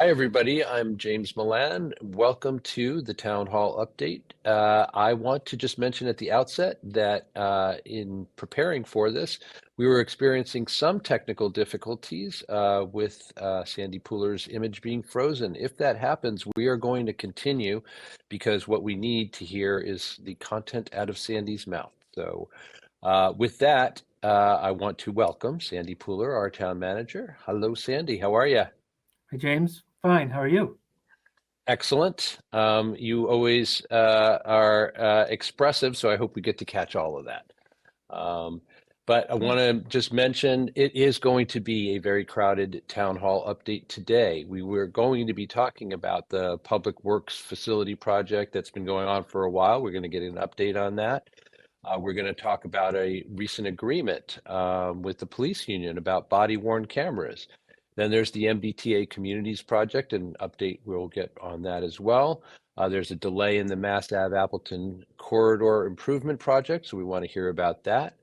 Hi, everybody. I'm James Milan. Welcome to the Town Hall Update. I want to just mention at the outset that in preparing for this, we were experiencing some technical difficulties with Sandy Pooler's image being frozen. If that happens, we are going to continue because what we need to hear is the content out of Sandy's mouth. So with that, I want to welcome Sandy Pooler, our town manager. Hello, Sandy. How are you? Hi, James. Fine. How are you? Excellent. You always are expressive, so I hope we get to catch all of that. But I want to just mention it is going to be a very crowded town hall update today. We were going to be talking about the Public Works facility project that's been going on for a while. We're going to get an update on that. We're going to talk about a recent agreement with the police union about body-worn cameras. Then there's the MBTA Communities project, an update we'll get on that as well. There's a delay in the Mass Ave Appleton corridor improvement project, so we want to hear about that.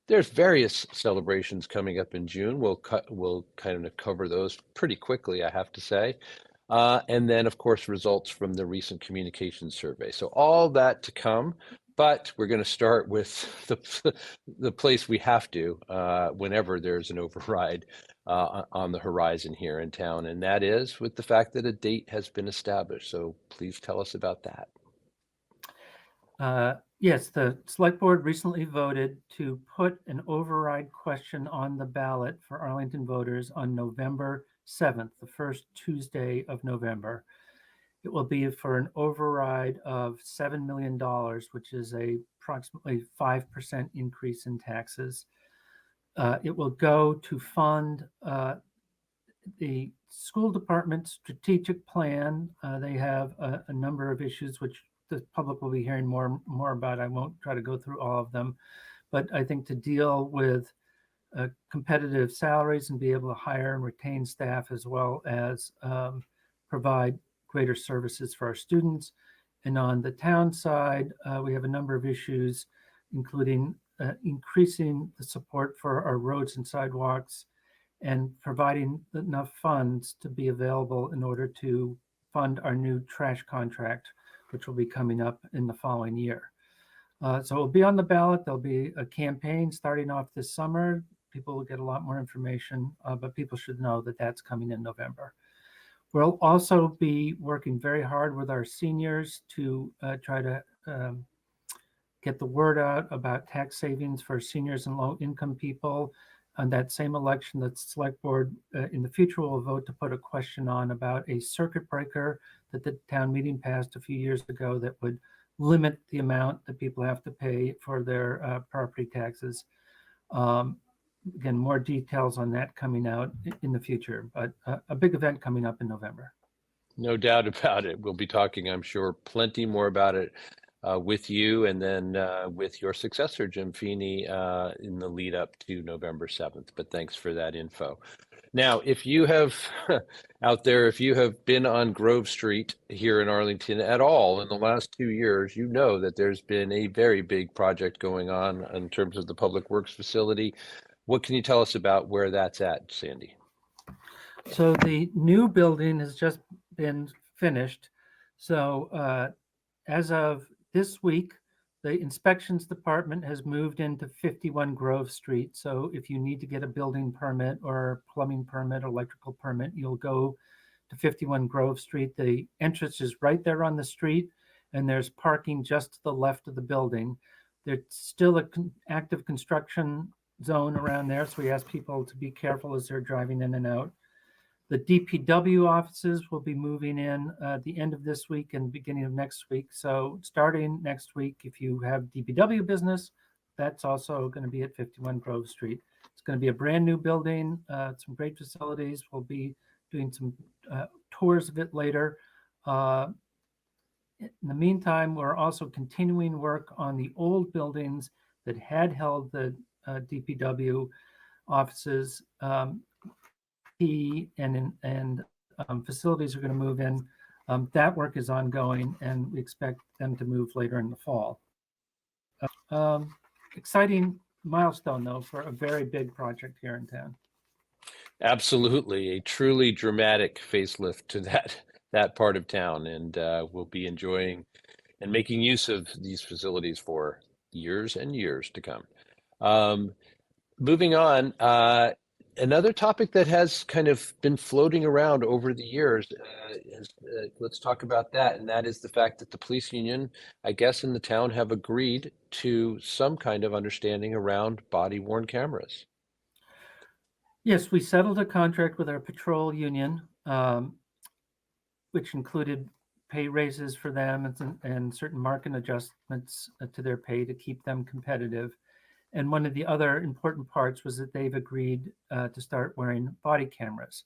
There's various celebrations coming up in June. We'll kind of cover those pretty quickly, I have to say. And then, of course, results from the recent communications survey. So all that to come. But we're going to start with the place we have to whenever there's an override on the horizon here in town, and that is with the fact that a date has been established. So please tell us about that. Yes, the select board recently voted to put an override question on the ballot for Arlington voters on November 7th, the first Tuesday of November. It will be for an override of $7 million, which is a approximately 5% increase in taxes. It will go to fund the school department strategic plan. They have a number of issues which the public will be hearing more about. I won't try to go through all of them, but I think to deal with competitive salaries and be able to hire and retain staff, as well as provide greater services for our students. And on the town side, we have a number of issues, including increasing the support for our roads and sidewalks and providing enough funds to be available in order to fund our new trash contract, which will be coming up in the following year. So it'll be on the ballot. There'll be a campaign starting off this summer. People will get a lot more information, but people should know that that's coming in November. We'll also be working very hard with our seniors to try to get the word out about tax savings for seniors and low-income people. On that same election, the select board in the future will vote to put a question on about a circuit breaker that the town meeting passed a few years ago that would limit the amount that people have to pay for their property taxes. Again, more details on that coming out in the future, but a big event coming up in November. No doubt about it. We'll be talking, I'm sure, plenty more about it with you and then with your successor, Jim Feeney, in the lead up to November 7th. But thanks for that info. Now, if you have out there, if you have been on Grove Street here in Arlington at all in the last 2 years, you know that there's been a very big project going on in terms of the Public Works facility. What can you tell us about where that's at, Sandy? So the new building has just been finished. So as of this week, the inspections department has moved into 51 Grove Street. So if you need to get a building permit or plumbing permit or electrical permit, you'll go to 51 Grove Street. The entrance is right there on the street, and there's parking just to the left of the building. There's still an active construction zone around there, so we ask people to be careful as they're driving in and out. The DPW offices will be moving in at the end of this week and beginning of next week. So starting next week, if you have DPW business, that's also going to be at 51 Grove Street. It's going to be a brand new building, some great facilities. We'll be doing some tours of it later. In the meantime, we're also continuing work on the old buildings that had held the DPW offices. And facilities are going to move in. That work is ongoing, and we expect them to move later in the fall. Exciting milestone, though, for a very big project here in town. Absolutely, a truly dramatic facelift to that part of town, and we'll be enjoying and making use of these facilities for years and years to come. Um, Moving on, another topic that has kind of been floating around over the years let's talk about that, and that is the fact that the police union, I guess, in the town have agreed to some kind of understanding around body-worn cameras. Yes, we settled a contract with our patrol union, which included pay raises for them and certain market adjustments to their pay to keep them competitive. And one of the other important parts was that they've agreed to start wearing body cameras.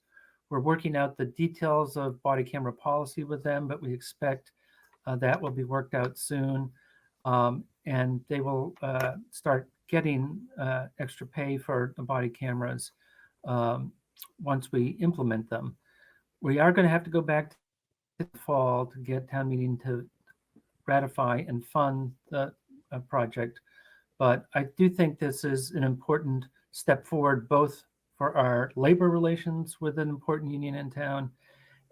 We're working out the details of body camera policy with them, but we expect that will be worked out soon. And they will start getting extra pay for the body cameras once we implement them. We are going to have to go back to the fall to get town meeting to ratify and fund the project. But I do think this is an important step forward, both for our labor relations with an important union in town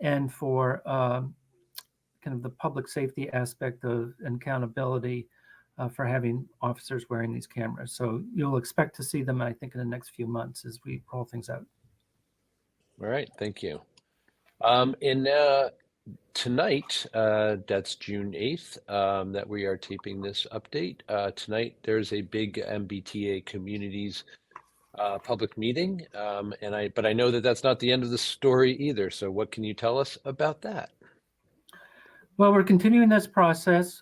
and for kind of the public safety aspect of accountability for having officers wearing these cameras. So you'll expect to see them, I think, in the next few months as we roll things out. All right, thank you. And tonight, that's June 8th, that we are taping this update. Tonight, there's a big MBTA Communities Public Meeting, but I know that that's not the end of the story either. So what can you tell us about that? Well, we're continuing this process,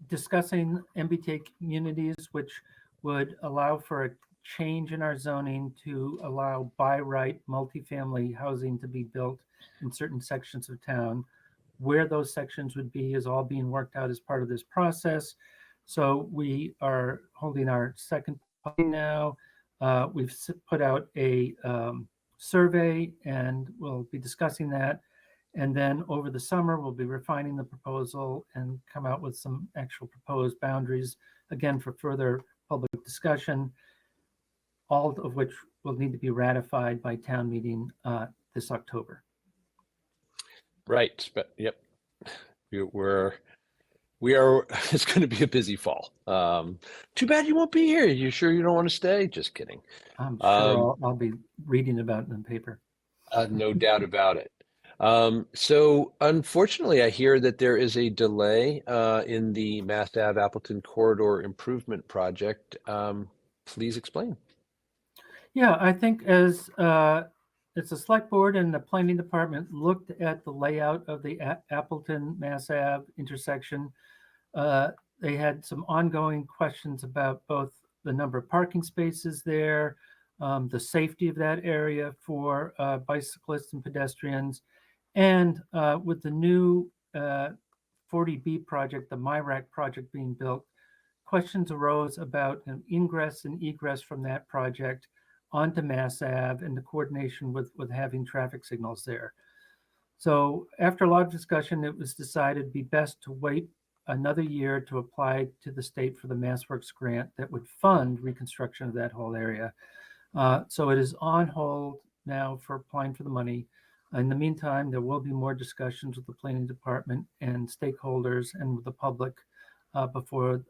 discussing MBTA communities, which would allow for a change in our zoning to allow by right multifamily housing to be built in certain sections of town. Where those sections would be is all being worked out as part of this process. So we are holding our second meeting now. We've put out a survey and we'll be discussing that. And then over the summer, we'll be refining the proposal and come out with some actual proposed boundaries, again, for further public discussion, all of which will need to be ratified by town meeting this October. Right, but yep, we are, it's going to be a busy fall. Too bad you won't be here. You sure you don't want to stay? Just kidding. I'm sure I'll be reading about it in the paper. No doubt about it. So unfortunately, I hear that there is a delay in the Mass Ave Appleton Corridor Improvement Project. Please explain. Yeah, I think as it's the select board and the planning department looked at the layout of the Appleton Mass Ave intersection, they had some ongoing questions about both the number of parking spaces there, the safety of that area for bicyclists and pedestrians, and with the new 40B project, the MIRAC project being built, questions arose about an ingress and egress from that project onto Mass Ave and the coordination with having traffic signals there. So after a lot of discussion, it was decided it'd be best to wait another year to apply to the state for the MassWorks grant that would fund reconstruction of that whole area. So it is on hold now for applying for the money. In the meantime, there will be more discussions with the planning department and stakeholders and with the public before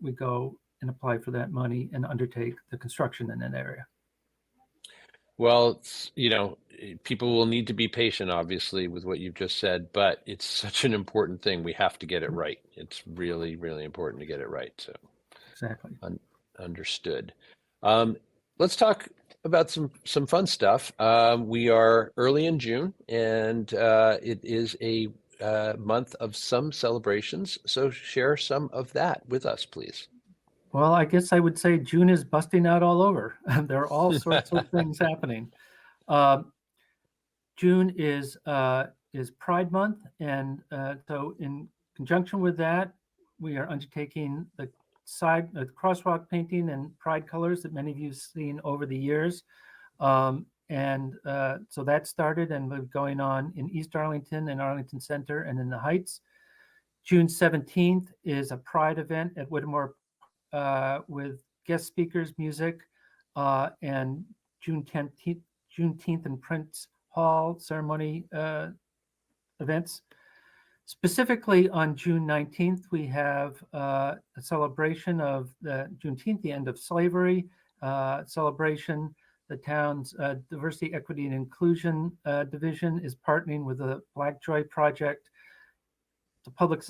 we go and apply for that money and undertake the construction in that area. Well, people will need to be patient, obviously, with what you've just said, but it's such an important thing. We have to get it right. It's really, really important to get it right. So exactly. Understood. Let's talk about some fun stuff. We are early in June, and it is a month of some celebrations. So share some of that with us, please. Well, I guess I would say June is busting out all over. There are all sorts of things happening. June is Pride Month, and so in conjunction with that, we are undertaking the crosswalk painting and pride colors that many of you have seen over the years. So that started and we're going on in East Arlington and Arlington Center and in the Heights. June 17th is a pride event at Whittemore with guest speakers, music, and June Juneteenth and Prince Hall ceremony events. Specifically on June 19th, we have a celebration of the Juneteenth, the end of slavery, celebration. The town's Diversity, Equity, and Inclusion Division is partnering with the Black Joy Project. The public's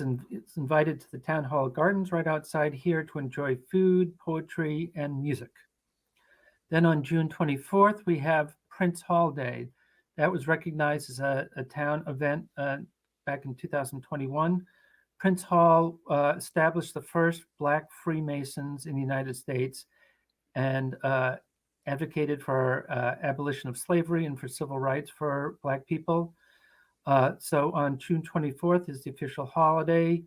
invited to the Town Hall Gardens right outside here to enjoy food, poetry, and music. Then on June 24th, we have Prince Hall Day. That was recognized as a town event back in 2021. Prince Hall established the first Black Freemasons in the United States and advocated for abolition of slavery and for civil rights for Black people. So on June 24th is the official holiday.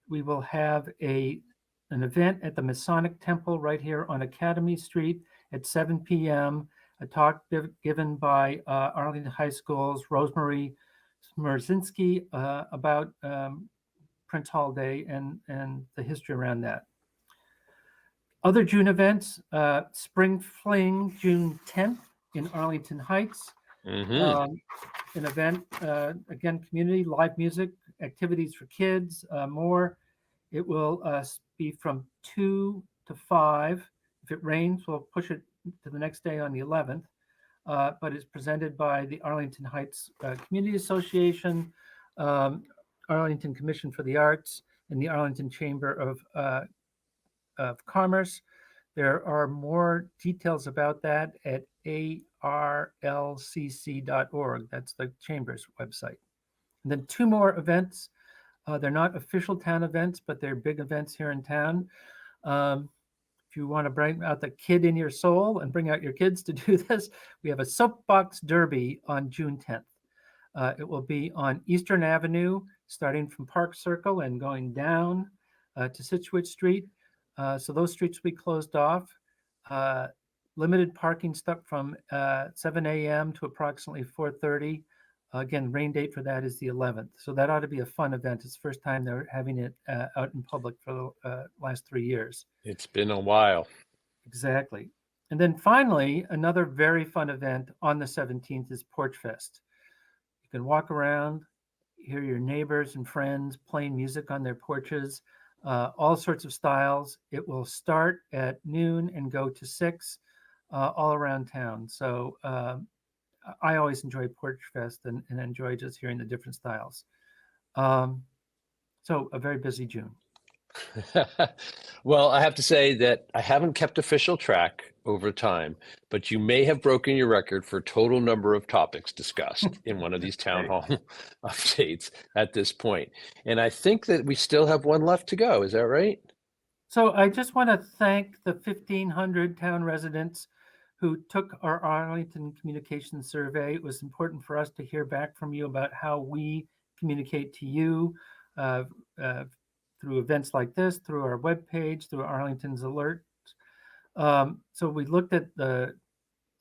We will have an event at the Masonic Temple right here on Academy Street at 7 p.m. A talk given by Arlington High School's Rosemary Smerzinski about Prince Hall Day and the history around that. Other June events, Spring Fling, June 10th in Arlington Heights. An event, again, community, live music, activities for kids, more. It will be from 2 to 5. If it rains, we'll push it to the next day on the 11th. But it's presented by the Arlington Heights Community Association, Arlington Commission for the Arts, and the Arlington Chamber of Commerce. There are more details about that at arlcc.org. That's the Chamber's website. And then 2 more events. They're not official town events, but they're big events here in town. If you want to bring out the kid in your soul and bring out your kids to do this, we have a soapbox derby on June 10th. It will be on Eastern Avenue, starting from Park Circle and going down to Scituate Street. So those streets will be closed off. Limited parking stuck from 7 a.m. to approximately 4:30. Again, rain date for that is the 11th. So that ought to be a fun event. It's the first time they're having it out in public for the last 3 years. It's been a while. Exactly. And then finally, another very fun event on the 17th is Porch Fest. You can walk around, hear your neighbors and friends playing music on their porches, all sorts of styles. It will start at noon and go to 6 all around town. So I always enjoy Porch Fest and enjoy just hearing the different styles. So a very busy June. Well, I have to say that I haven't kept official track over time, but you may have broken your record for total number of topics discussed in one of these town hall updates at this point. And I think that we still have one left to go. Is that right? So I just want to thank the 1,500 town residents who took our Arlington Communication Survey. It was important for us to hear back from you about how we communicate to you through events like this, through our webpage, through Arlington's alert. So we looked at the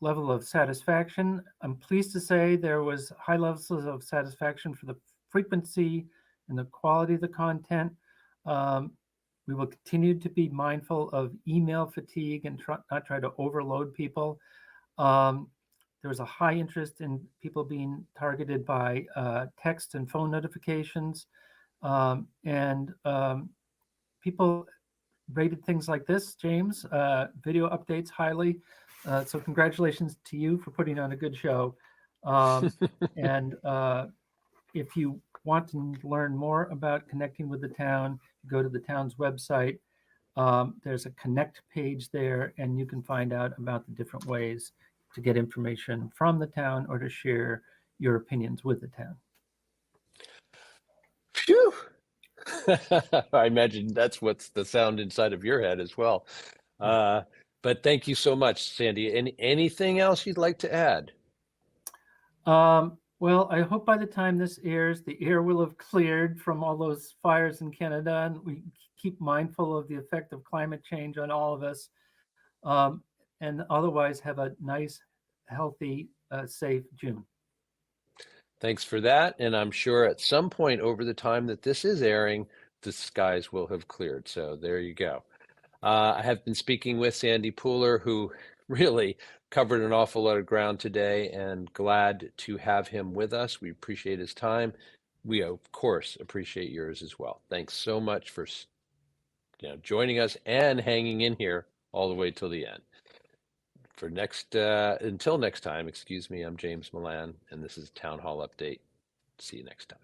level of satisfaction. I'm pleased to say there was high levels of satisfaction for the frequency and the quality of the content. We will continue to be mindful of email fatigue and not try to overload people. There was a high interest in people being targeted by text and phone notifications. And people rated things like this, James, video updates highly. So congratulations to you for putting on a good show. And if you want to learn more about connecting with the town, go to the town's website. There's a connect page there, and you can find out about the different ways to get information from the town or to share your opinions with the town. Phew. I imagine that's what's the sound inside of your head as well. But thank you so much, Sandy. Anything else you'd like to add? Well, I hope by the time this airs, the air will have cleared from all those fires in Canada, and we keep mindful of the effect of climate change on all of us, and otherwise have a nice, healthy, safe June. Thanks for that. And I'm sure at some point over the time that this is airing, the skies will have cleared. So there you go. I have been speaking with Sandy Pooler, who really covered an awful lot of ground today, and glad to have him with us. We appreciate his time. We, of course, appreciate yours as well. Thanks so much for joining us and hanging in here all the way till the end. Until next time, excuse me, I'm James Milan, and this is Town Hall Update. See you next time.